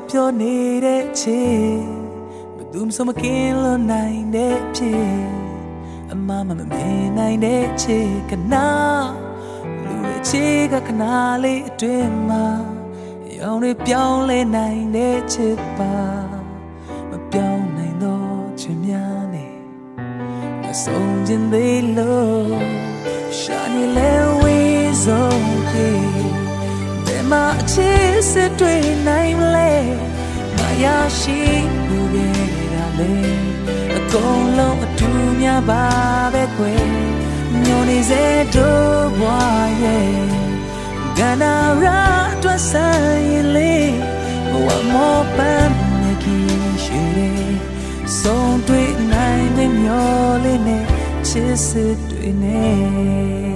ပြောနေတဲ့ချေဘယ်သူမှမကင်းလို့နိုင်တဲ့ဖြစ်အမမမြင်နိုင်တဲ့ချေကနာလူရဲ့ချေကခဏလေးအတွင်းမှာရောင်တွေပြောင်းလဲနိုင်တဲ့ချစ်ပါမပြောင်းနိုင်တော့ချင်များနဲ့မဆုံးခြင်းသေးလို့ရှာနေလဲဝေးဆုံးပြေဘယ်မှာအချစ်စစ်တွေနိုင်မလဲမရရှိဘူးခဲ့တာလေအကုန်လုံးအတူများပါပဲကွယ်ညိုနေစေတို့ဘွားရဲ့ကနာရာအတွက်ဆိုင်လေးဘဝမောပန်းနေကြီးရှိတယ်ဆုံးတွေ့နိုင်တဲ့မျောလေးနဲ့ချစ်စစ်တွေနဲ့